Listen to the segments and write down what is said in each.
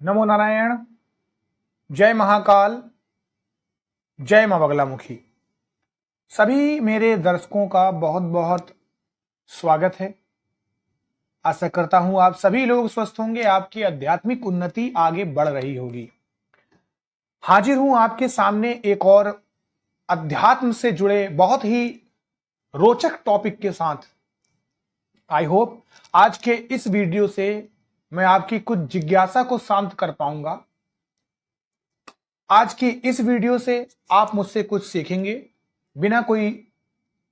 नमो नारायण। जय महाकाल। जय मां बगलामुखी। सभी मेरे दर्शकों का बहुत बहुत स्वागत है। आशा करता हूं आप सभी लोग स्वस्थ होंगे, आपकी आध्यात्मिक उन्नति आगे बढ़ रही होगी। हाजिर हूं आपके सामने एक और अध्यात्म से जुड़े बहुत ही रोचक टॉपिक के साथ। आई होप आज के इस वीडियो से मैं आपकी कुछ जिज्ञासा को शांत कर पाऊंगा। आज की इस वीडियो से आप मुझसे कुछ सीखेंगे। बिना कोई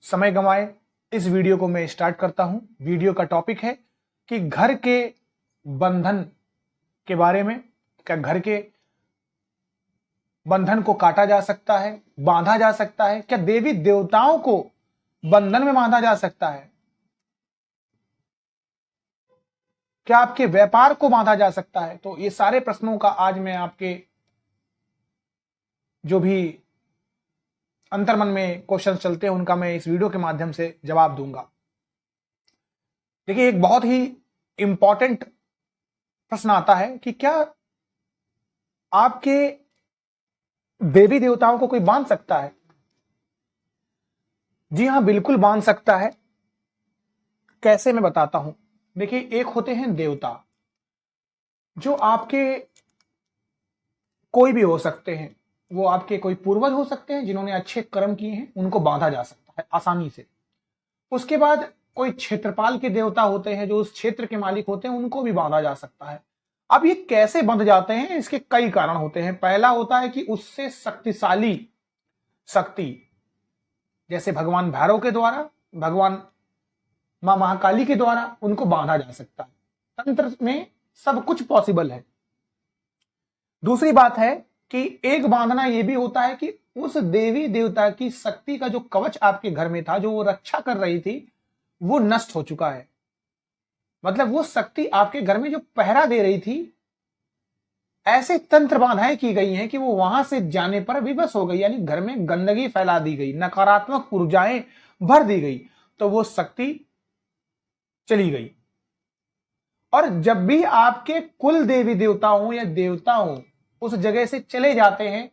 समय गंवाए इस वीडियो को मैं स्टार्ट करता हूं। वीडियो का टॉपिक है कि घर के बंधन के बारे में। क्या घर के बंधन को काटा जा सकता है, बांधा जा सकता है? क्या देवी देवताओं को बंधन में बांधा जा सकता है? क्या आपके व्यापार को बांधा जा सकता है? तो ये सारे प्रश्नों का आज मैं आपके जो भी अंतर्मन में क्वेश्चन चलते हैं उनका मैं इस वीडियो के माध्यम से जवाब दूंगा। देखिए, एक बहुत ही इंपॉर्टेंट प्रश्न आता है कि क्या आपके देवी देवताओं को कोई बांध सकता है? जी हां, बिल्कुल बांध सकता है। कैसे, मैं बताता हूं। देखिए, एक होते हैं देवता जो आपके कोई भी हो सकते हैं। वो आपके कोई पूर्वज हो सकते हैं जिन्होंने अच्छे कर्म किए हैं, उनको बांधा जा सकता है आसानी से। उसके बाद कोई क्षेत्रपाल के देवता होते हैं जो उस क्षेत्र के मालिक होते हैं, उनको भी बांधा जा सकता है। अब ये कैसे बंध जाते हैं, इसके कई कारण होते हैं। पहला होता है कि उससे शक्तिशाली शक्ति, जैसे भगवान भैरव के द्वारा, भगवान मां महाकाली के द्वारा उनको बांधा जा सकता है। तंत्र में सब कुछ पॉसिबल है। दूसरी बात है कि एक बांधना यह भी होता है कि उस देवी देवता की शक्ति का जो कवच आपके घर में था, जो वो रक्षा कर रही थी, वो नष्ट हो चुका है। मतलब वो शक्ति आपके घर में जो पहरा दे रही थी, ऐसे तंत्र बाधाएं की गई हैं कि वो वहां से जाने पर विवश हो गई, यानी घर में गंदगी फैला दी गई, नकारात्मक ऊर्जाएं भर दी गई, तो वो शक्ति चली गई। और जब भी आपके कुल देवी देवताओं या देवताओं उस जगह से चले जाते हैं,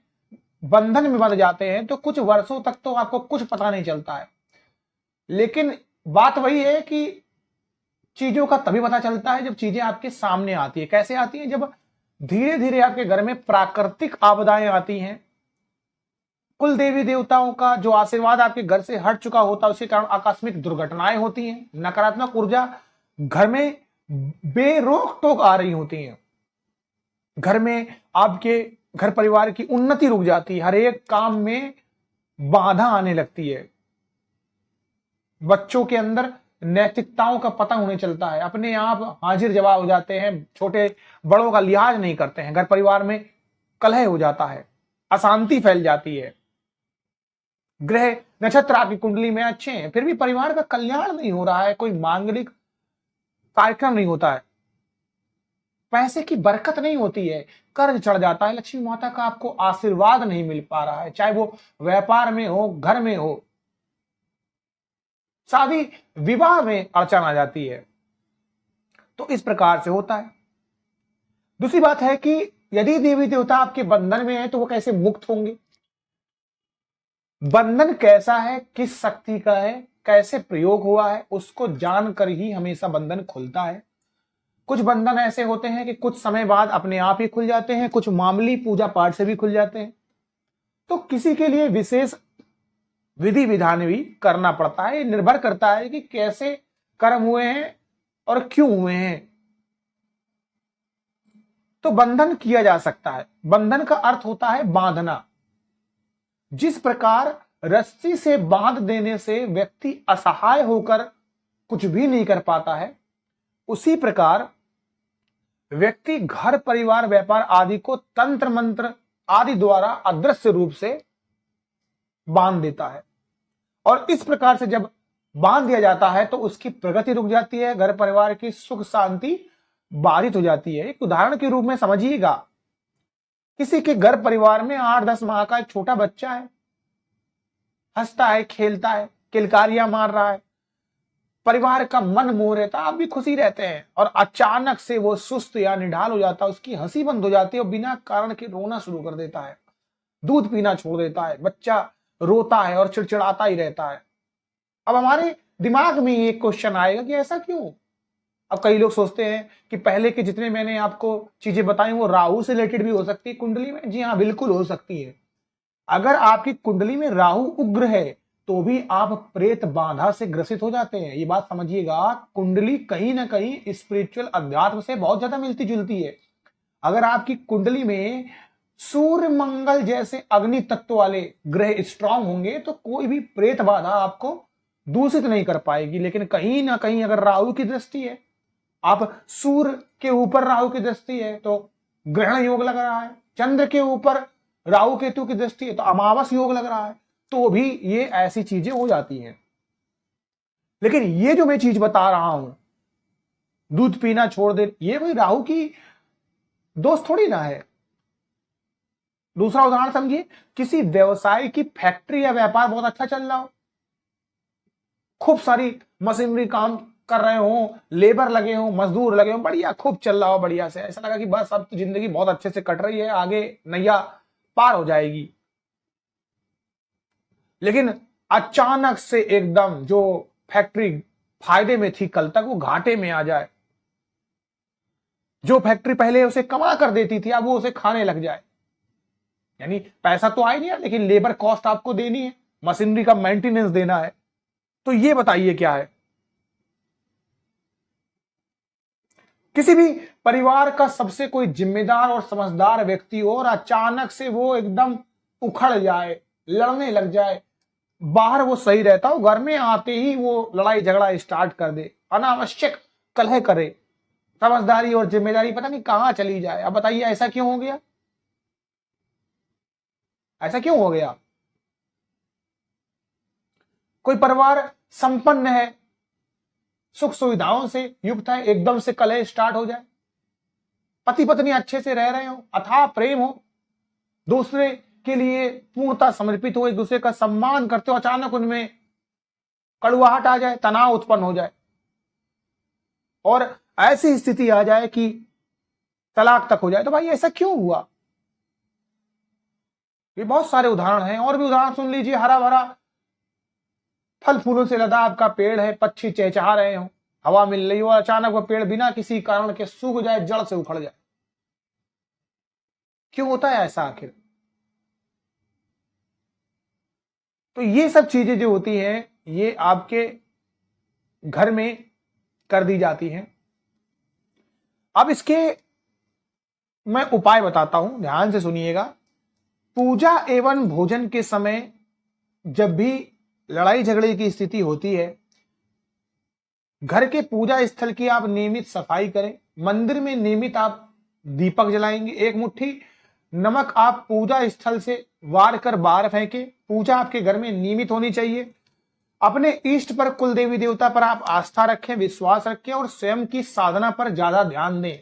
बंधन में बंध जाते हैं, तो कुछ वर्षों तक तो आपको कुछ पता नहीं चलता है। लेकिन बात वही है कि चीजों का तभी पता चलता है जब चीजें आपके सामने आती है। कैसे आती हैं? जब धीरे धीरे आपके घर में प्राकृतिक आपदाएं आती हैं, कुल देवी देवताओं का जो आशीर्वाद आपके घर से हट चुका होता है, उसके कारण आकस्मिक दुर्घटनाएं होती हैं, नकारात्मक ऊर्जा घर में बेरोक टोक आ रही होती हैं, घर में आपके घर परिवार की उन्नति रुक जाती है, हर एक काम में बाधा आने लगती है, बच्चों के अंदर नैतिकताओं का पता होने चलता है, अपने आप हाजिर जवाब हो जाते हैं, छोटे बड़ों का लिहाज नहीं करते हैं, घर परिवार में कलह हो जाता है, अशांति फैल जाती है। ग्रह नक्षत्र आपकी कुंडली में अच्छे हैं, फिर भी परिवार का कल्याण नहीं हो रहा है, कोई मांगलिक कार्यक्रम नहीं होता है, पैसे की बरकत नहीं होती है, कर्ज चढ़ जाता है, लक्ष्मी माता का आपको आशीर्वाद नहीं मिल पा रहा है, चाहे वो व्यापार में हो, घर में हो, शादी विवाह में अड़चन आ जाती है। तो इस प्रकार से होता है। दूसरी बात है कि यदि देवी देवता आपके बंधन में है तो वो कैसे मुक्त होंगे? बंधन कैसा है, किस शक्ति का है, कैसे प्रयोग हुआ है, उसको जानकर ही हमेशा बंधन खुलता है। कुछ बंधन ऐसे होते हैं कि कुछ समय बाद अपने आप ही खुल जाते हैं, कुछ मामूली पूजा पाठ से भी खुल जाते हैं। तो किसी के लिए विशेष विधि विधान भी करना पड़ता है। निर्भर करता है कि कैसे कर्म हुए हैं और क्यों हुए हैं। तो बंधन किया जा सकता है। बंधन का अर्थ होता है बांधना। जिस प्रकार रस्सी से बांध देने से व्यक्ति असहाय होकर कुछ भी नहीं कर पाता है, उसी प्रकार व्यक्ति घर परिवार व्यापार आदि को तंत्र मंत्र आदि द्वारा अदृश्य रूप से बांध देता है। और इस प्रकार से जब बांध दिया जाता है तो उसकी प्रगति रुक जाती है, घर परिवार की सुख शांति बाधित हो जाती है। एक उदाहरण के रूप में समझिएगा, किसी के घर परिवार में 8-10 माह का एक छोटा बच्चा है, हंसता है, खेलता है, किलकारियां मार रहा है, परिवार का मन मोह रहता है, आप भी खुशी रहते हैं, और अचानक से वो सुस्त या निढाल हो जाता है, उसकी हंसी बंद हो जाती है और बिना कारण के रोना शुरू कर देता है, दूध पीना छोड़ देता है, बच्चा रोता है और चिड़चिड़ाता ही रहता है। अब हमारे दिमाग में ये क्वेश्चन आएगा कि ऐसा क्यों? अब कई लोग सोचते हैं कि पहले के जितने मैंने आपको चीजें बताई वो राहु से रिलेटेड भी हो सकती है कुंडली में। जी हाँ, बिल्कुल हो सकती है। अगर आपकी कुंडली में राहु उग्र है तो भी आप प्रेत बाधा से ग्रसित हो जाते हैं। ये बात समझिएगा, कुंडली कहीं ना कहीं स्पिरिचुअल अध्यात्म से बहुत ज्यादा मिलती जुलती है। अगर आपकी कुंडली में सूर्य मंगल जैसे अग्नि तत्व वाले ग्रह स्ट्रांग होंगे तो कोई भी प्रेत बाधा आपको दूषित नहीं कर पाएगी। लेकिन कहीं ना कहीं अगर राहु की दृष्टि है, आप सूर्य के ऊपर राहु की दृष्टि है तो ग्रहण योग लग रहा है, चंद्र के ऊपर राहु केतु की दृष्टि है तो अमावस योग लग रहा है, तो भी ये ऐसी चीजें हो जाती हैं। लेकिन ये जो मैं चीज बता रहा हूं, दूध पीना छोड़ दे, ये कोई राहु की दोस्त थोड़ी ना है। दूसरा उदाहरण समझिए, किसी व्यवसाय की फैक्ट्री या व्यापार बहुत अच्छा चल रहा हो, खूब सारी मशीनरी काम कर रहे हो, लेबर लगे हो, मजदूर लगे हो, बढ़िया खूब चल रहा हो, बढ़िया से ऐसा लगा कि बस अब तो जिंदगी बहुत अच्छे से कट रही है, आगे नैया पार हो जाएगी। लेकिन अचानक से एकदम जो फैक्ट्री फायदे में थी कल तक वो घाटे में आ जाए, जो फैक्ट्री पहले उसे कमा कर देती थी अब वो उसे खाने लग जाए। यानी पैसा तो आए नहीं है लेकिन लेबर कॉस्ट आपको देनी है, मशीनरी का मेंटेनेंस देना है। तो ये बताइए क्या है? किसी भी परिवार का सबसे कोई जिम्मेदार और समझदार व्यक्ति हो और अचानक से वो एकदम उखड़ जाए, लड़ने लग जाए। बाहर वो सही रहता हो, घर में आते ही वो लड़ाई झगड़ा स्टार्ट कर दे, अनावश्यक कलह करे, समझदारी और जिम्मेदारी पता नहीं कहां चली जाए। अब बताइए ऐसा क्यों हो गया? ऐसा क्यों हो गया? कोई परिवार संपन्न है, सुख सुविधाओं से युक्त है, एकदम से कलह स्टार्ट हो जाए। पति पत्नी अच्छे से रह रहे हो, अथाह प्रेम हो, दूसरे के लिए पूर्णता समर्पित हो, एक दूसरे का सम्मान करते हो, अचानक उनमें कड़ुआहट आ जाए, तनाव उत्पन्न हो जाए और ऐसी स्थिति आ जाए कि तलाक तक हो जाए। तो भाई ऐसा क्यों हुआ? ये बहुत सारे उदाहरण हैं, और भी उदाहरण सुन लीजिए। हरा भरा फल फूलों से लदा आपका पेड़ है, पक्षी चहचहा रहे हो, हवा मिल रही हो, अचानक वह पेड़ बिना किसी कारण के सूख जाए, जड़ से उखड़ जाए। क्यों होता है ऐसा आखिर? तो ये सब चीजें जो होती हैं ये आपके घर में कर दी जाती हैं। अब इसके मैं उपाय बताता हूं, ध्यान से सुनिएगा। पूजा एवं भोजन के समय जब भी लड़ाई झगड़े की स्थिति होती है, घर के पूजा स्थल की आप नियमित सफाई करें। मंदिर में नियमित आप दीपक जलाएंगे। एक मुट्ठी नमक आप पूजा स्थल से वार कर बाहर फेंके। पूजा आपके घर में नियमित होनी चाहिए। अपने इष्ट पर, कुल देवी देवता पर आप आस्था रखें, विश्वास रखें और स्वयं की साधना पर ज्यादा ध्यान दें।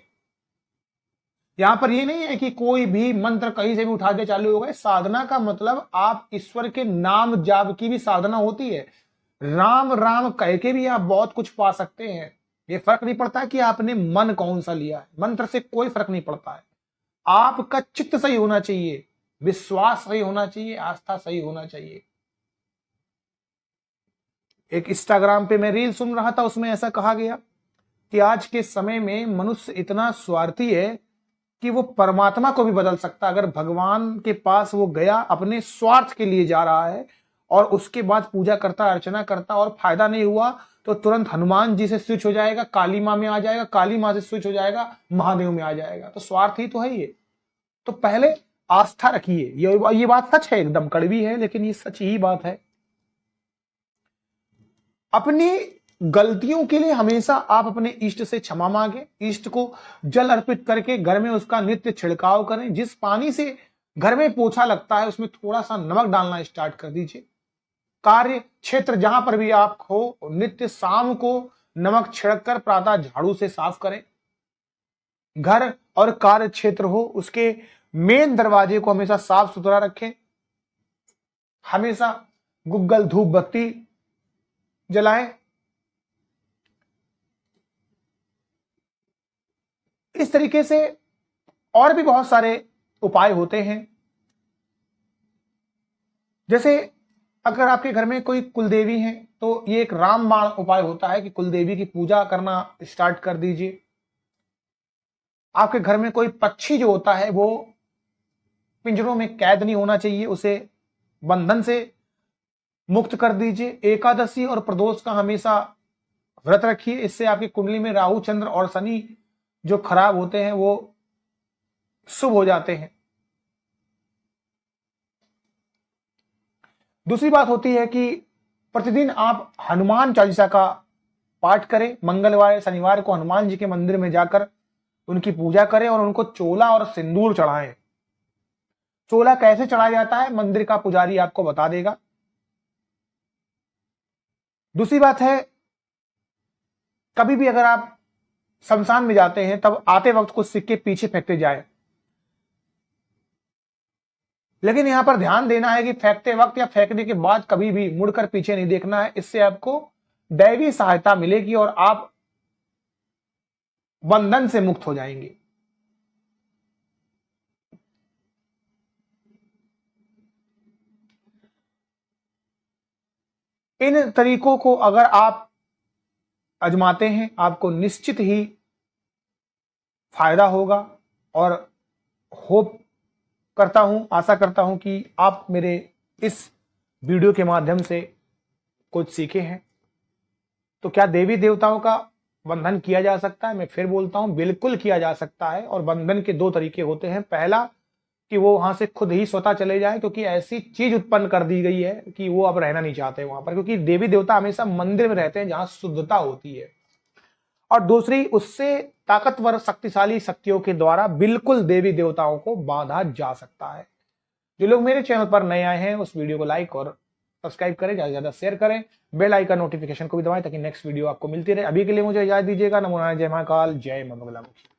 यहां पर ये नहीं है कि कोई भी मंत्र कहीं से भी उठा के चालू हो गए। साधना का मतलब आप ईश्वर के नाम जाप की भी साधना होती है। राम राम कह के भी आप बहुत कुछ पा सकते हैं। ये फर्क नहीं पड़ता कि आपने मन कौन सा लिया है, मंत्र से कोई फर्क नहीं पड़ता है। आपका चित्त सही होना चाहिए, विश्वास सही होना चाहिए, आस्था सही होना चाहिए। एक इंस्टाग्राम पे मैं रील सुन रहा था, उसमें ऐसा कहा गया कि आज के समय में मनुष्य इतना स्वार्थी है कि वो परमात्मा को भी बदल सकता। अगर भगवान के पास वो गया, अपने स्वार्थ के लिए जा रहा है और उसके बाद पूजा करता, अर्चना करता और फायदा नहीं हुआ तो तुरंत हनुमान जी से स्विच हो जाएगा, काली मां में आ जाएगा, काली मां से स्विच हो जाएगा, महादेव में आ जाएगा। तो स्वार्थ ही तो है ये। तो पहले आस्था रखिए। ये बात सच है, एकदम कड़वी है लेकिन ये सच ही बात है। अपनी गलतियों के लिए हमेशा आप अपने इष्ट से क्षमा मांगे। इष्ट को जल अर्पित करके घर में उसका नित्य छिड़काव करें। जिस पानी से घर में पोछा लगता है उसमें थोड़ा सा नमक डालना स्टार्ट कर दीजिए। कार्य क्षेत्र जहां पर भी आप हो, नित्य शाम को नमक छिड़ककर प्रातः झाड़ू से साफ करें। घर और कार्य क्षेत्र हो उसके मेन दरवाजे को हमेशा साफ सुथरा रखें। हमेशा गुग्गल धूप बत्ती जलाएं। इस तरीके से और भी बहुत सारे उपाय होते हैं। जैसे अगर आपके घर में कोई कुलदेवी है तो ये एक रामबाण उपाय होता है कि कुलदेवी की पूजा करना स्टार्ट कर दीजिए। आपके घर में कोई पक्षी जो होता है वो पिंजरों में कैद नहीं होना चाहिए, उसे बंधन से मुक्त कर दीजिए। एकादशी और प्रदोष का हमेशा व्रत रखिए, इससे आपकी कुंडली में राहु चंद्र और शनि जो खराब होते हैं वो शुभ हो जाते हैं। दूसरी बात होती है कि प्रतिदिन आप हनुमान चालीसा का पाठ करें। मंगलवार शनिवार को हनुमान जी के मंदिर में जाकर उनकी पूजा करें और उनको चोला और सिंदूर चढ़ाएं। चोला कैसे चढ़ाया जाता है मंदिर का पुजारी आपको बता देगा। दूसरी बात है, कभी भी अगर आप शमशान में जाते हैं तब आते वक्त कुछ सिक्के पीछे फेंकते जाए, लेकिन यहां पर ध्यान देना है कि फेंकते वक्त या फेंकने के बाद कभी भी मुड़कर पीछे नहीं देखना है। इससे आपको दैवी सहायता मिलेगी और आप बंधन से मुक्त हो जाएंगे। इन तरीकों को अगर आप आजमाते हैं आपको निश्चित ही फायदा होगा और होप करता हूं, आशा करता हूं कि आप मेरे इस वीडियो के माध्यम से कुछ सीखे हैं। तो क्या देवी देवताओं का बंधन किया जा सकता है? मैं फिर बोलता हूं, बिल्कुल किया जा सकता है। और बंधन के दो तरीके होते हैं। पहला कि वो वहां से खुद ही स्वतः चले जाए, क्योंकि ऐसी चीज उत्पन्न कर दी गई है कि वो अब रहना नहीं चाहते वहां पर, क्योंकि देवी देवता हमेशा मंदिर में रहते हैं जहां शुद्धता होती है। और दूसरी, उससे ताकतवर शक्तिशाली शक्तियों के द्वारा बिल्कुल देवी देवताओं को बांधा जा सकता है। जो लोग मेरे चैनल पर नए आए हैं उस वीडियो को लाइक और सब्सक्राइब करें, ज्यादा से ज्यादा शेयर करें, बेल आइकन नोटिफिकेशन को भी दबाएं ताकि नेक्स्ट वीडियो आपको मिलती रहे। अभी के लिए मुझे इजाजत दीजिएगा। नमो नारायण, जय महाकाल, जय मंगलमुखी।